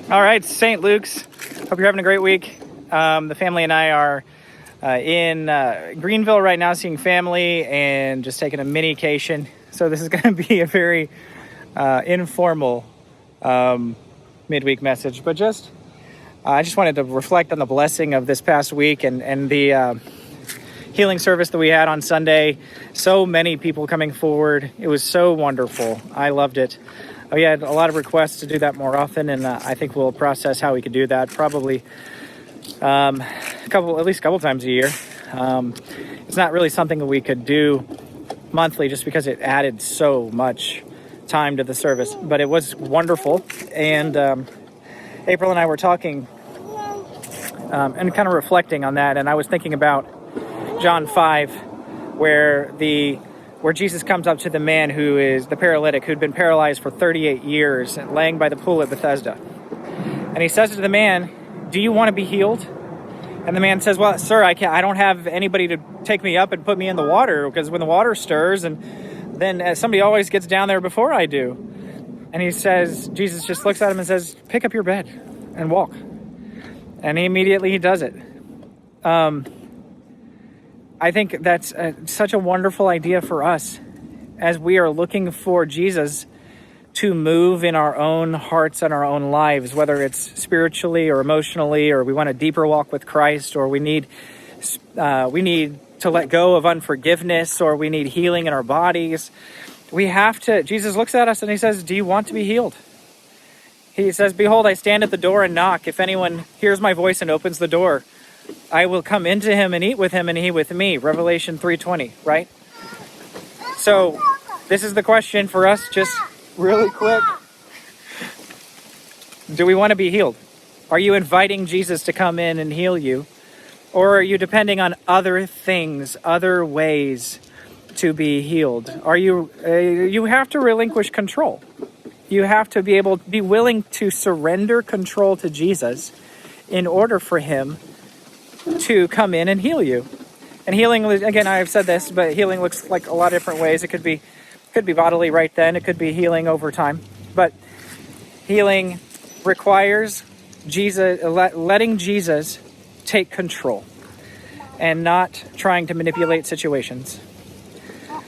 All right, St. Luke's. Hope you're having a great week. The family and I are in Greenville right now, seeing family and just taking a mini-cation. So this is going to be a very informal midweek message, but I just wanted to reflect on the blessing of this past week and the healing service that we had on Sunday. So many people coming forward. It was so wonderful. I loved it. We had a lot of requests to do that more often, and I think we'll process how we could do that probably at least a couple times a year. It's not really something that we could do monthly just because it added so much time to the service, but it was wonderful. And April and I were talking and kind of reflecting on that, and I was thinking about John 5, where Jesus comes up to the man who is the paralytic, who'd been paralyzed for 38 years, laying by the pool at Bethesda. And he says to the man, "Do you want to be healed?" And the man says, "Well, sir, I don't have anybody to take me up and put me in the water, because when the water stirs, and then somebody always gets down there before I do." And Jesus just looks at him and says, "Pick up your bed and walk." And he does it. I think that's such a wonderful idea for us as we are looking for Jesus to move in our own hearts and our own lives, whether it's spiritually or emotionally, or we want a deeper walk with Christ, or we need to let go of unforgiveness, or we need healing in our bodies. Jesus looks at us and he says, "Do you want to be healed?" He says, "Behold, I stand at the door and knock. If anyone hears my voice and opens the door, I will come into him and eat with him and he with me." Revelation 3:20, right? So this is the question for us, just really quick. Do we want to be healed? Are you inviting Jesus to come in and heal you? Or are you depending on other things, other ways to be healed? You have to relinquish control. You have to be willing to surrender control to Jesus in order for him to come in and heal you. And healing, again, I've said this, but healing looks like a lot of different ways. It could be bodily right then. It could be healing over time. But healing requires letting Jesus take control and not trying to manipulate situations.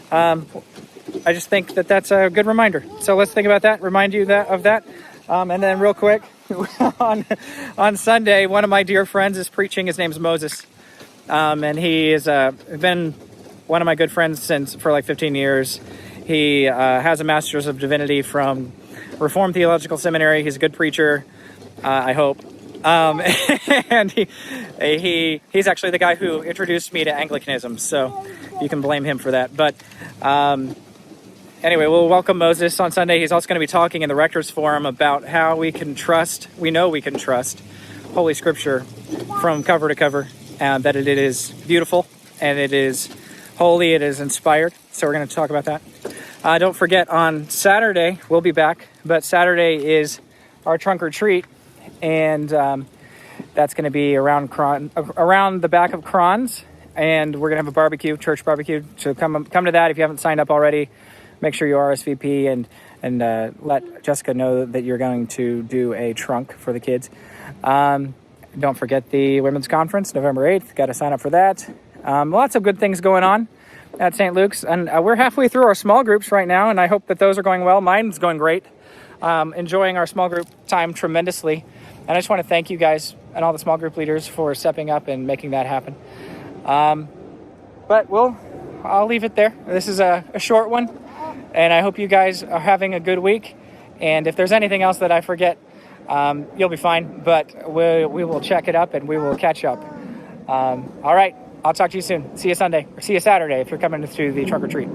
I just think that that's a good reminder. So let's think about that, remind you of that. And then real quick, on Sunday, one of my dear friends is preaching. His name's Moses. And he has been one of my good friends for like 15 years. He has a Master's of Divinity from Reformed Theological Seminary. He's a good preacher, I hope. And he's actually the guy who introduced me to Anglicanism, so you can blame him for that. But anyway, we'll welcome Moses on Sunday. He's also going to be talking in the Rector's Forum about how we know we can trust Holy Scripture from cover to cover, and that it is beautiful, and it is holy, it is inspired. So we're going to talk about that. Don't forget, on Saturday, we'll be back, but Saturday is our trunk or treat, and that's going to be around the back of Kron's, and we're going to have a church barbecue. So come to that if you haven't signed up already. Make sure you RSVP and let Jessica know that you're going to do a trunk for the kids. Don't forget the Women's Conference, November 8th. Got to sign up for that. Lots of good things going on at St. Luke's. And we're halfway through our small groups right now, and I hope that those are going well. Mine's going great. Enjoying our small group time tremendously. And I just want to thank you guys and all the small group leaders for stepping up and making that happen. But I'll leave it there. This is a short one. And I hope you guys are having a good week. And if there's anything else that I forget, you'll be fine. But we will check it up and we will catch up. All right. I'll talk to you soon. See you Sunday, or see you Saturday if you're coming to the trunk or treat.